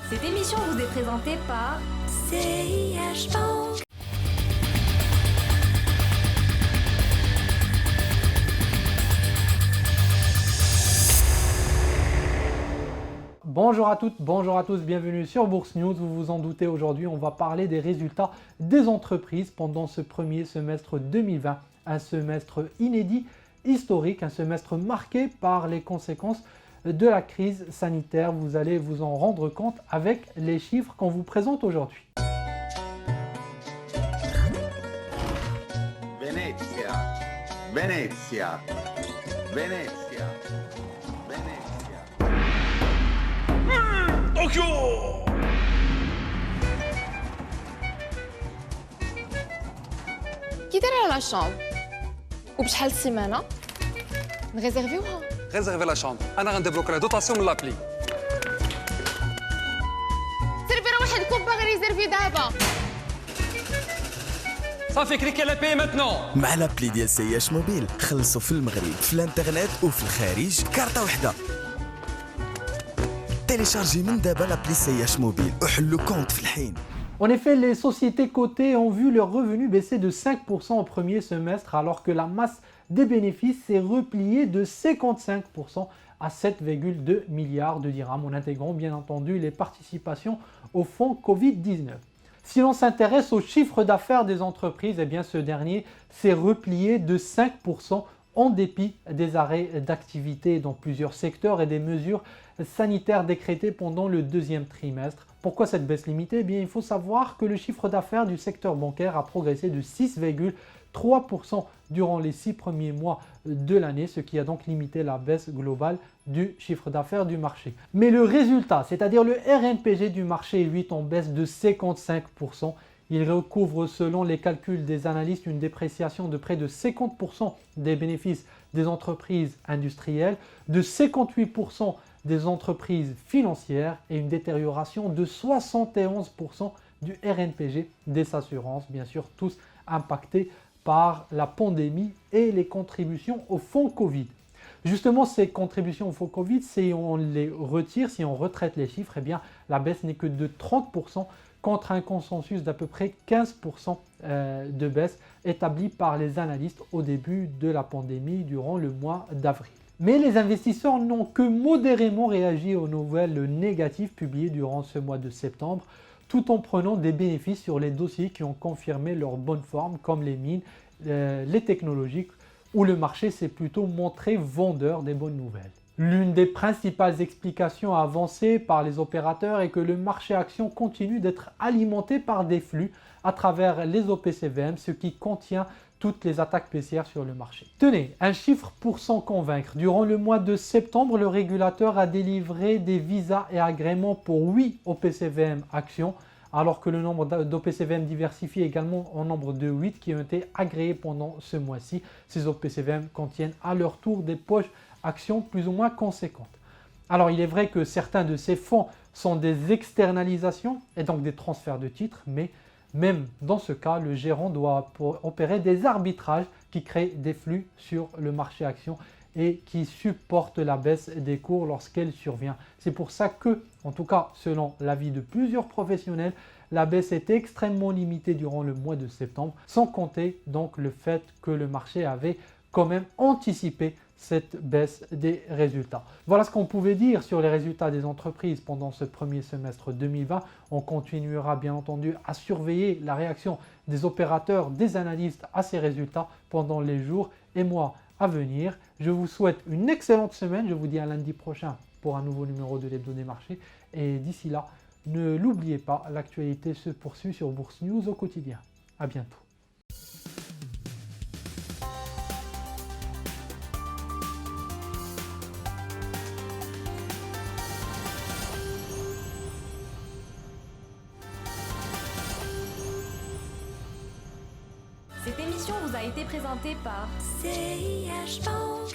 Cette émission vous est présentée par CIH Bank. Bonjour à toutes, bonjour à tous, bienvenue sur Bourse News. Vous vous en doutez, aujourd'hui on va parler des résultats des entreprises pendant ce premier semestre 2020. Un semestre inédit, historique, un semestre marqué par les conséquences de la crise sanitaire. Vous allez vous en rendre compte avec les chiffres qu'on vous présente aujourd'hui. Venezia, Venezia, Venezia, Venezia. Tokyo! كي دايره لا شامبر وبشحال السيمانه نغيزيرفيوها ريزيرفي لا شامبر انا غندبلوك لا دوطاسيون من لابلي سيرفي راه واحد الكوب باغي ريزيرفي دابا صافي كليكي لا بي ماتنون. مع لابلي ديال سياش موبيل خلصوا في المغرب في الانترنت وفي الخارج كارطه وحده. تيليشارجي من دابا لابلي سياش موبيل وحلوا كونت في الحين. En effet, les sociétés cotées ont vu leurs revenus baisser de 5% au premier semestre alors que la masse des bénéfices s'est repliée de 55% à 7,2 milliards de dirhams en intégrant bien entendu les participations au fonds Covid-19. Si l'on s'intéresse au chiffre d'affaires des entreprises, eh bien ce dernier s'est replié de 5% en dépit des arrêts d'activité dans plusieurs secteurs et des mesures sanitaires décrétées pendant le deuxième trimestre. Pourquoi cette baisse limitée? Eh bien, il faut savoir que le chiffre d'affaires du secteur bancaire a progressé de 6,3% durant les 6 premiers mois de l'année, ce qui a donc limité la baisse globale du chiffre d'affaires du marché. Mais le résultat, c'est-à-dire le RNPG du marché, est lui en baisse de 55%. Il recouvre, selon les calculs des analystes, une dépréciation de près de 50% des bénéfices des entreprises industrielles, de 58% des entreprises financières et une détérioration de 71% du RNPG des assurances, bien sûr tous impactés par la pandémie et les contributions au fonds Covid. Justement, ces contributions au fonds Covid, si on les retire, si on retraite les chiffres, eh bien, la baisse n'est que de 30% contre un consensus d'à peu près 15% de baisse établi par les analystes au début de la pandémie durant le mois d'avril. Mais les investisseurs n'ont que modérément réagi aux nouvelles négatives publiées durant ce mois de septembre, tout en prenant des bénéfices sur les dossiers qui ont confirmé leur bonne forme, comme les mines, les technologiques, où le marché s'est plutôt montré vendeur des bonnes nouvelles. L'une des principales explications avancées par les opérateurs est que le marché action continue d'être alimenté par des flux à travers les OPCVM, ce qui contient toutes les attaques baissières sur le marché. Tenez, un chiffre pour s'en convaincre. Durant le mois de septembre, le régulateur a délivré des visas et agréments pour 8 OPCVM actions, alors que le nombre d'OPCVM diversifie également en nombre de 8 qui ont été agréés pendant ce mois-ci. Ces OPCVM contiennent à leur tour des poches actions plus ou moins conséquentes. Alors il est vrai que certains de ces fonds sont des externalisations et donc des transferts de titres, mais même dans ce cas, le gérant doit opérer des arbitrages qui créent des flux sur le marché action et qui supportent la baisse des cours lorsqu'elle survient. C'est pour ça que, en tout cas selon l'avis de plusieurs professionnels, la baisse est extrêmement limitée durant le mois de septembre, sans compter donc le fait que le marché avait quand même anticipé cette baisse des résultats. Voilà ce qu'on pouvait dire sur les résultats des entreprises pendant ce premier semestre 2020. On continuera bien entendu à surveiller la réaction des opérateurs, des analystes à ces résultats pendant les jours et mois à venir. Je vous souhaite une excellente semaine. Je vous dis à lundi prochain pour un nouveau numéro de l'Hebdo des marchés. Et d'ici là, ne l'oubliez pas, l'actualité se poursuit sur Bourse News au quotidien. À bientôt. Cette émission vous a été présentée par CIH Bank.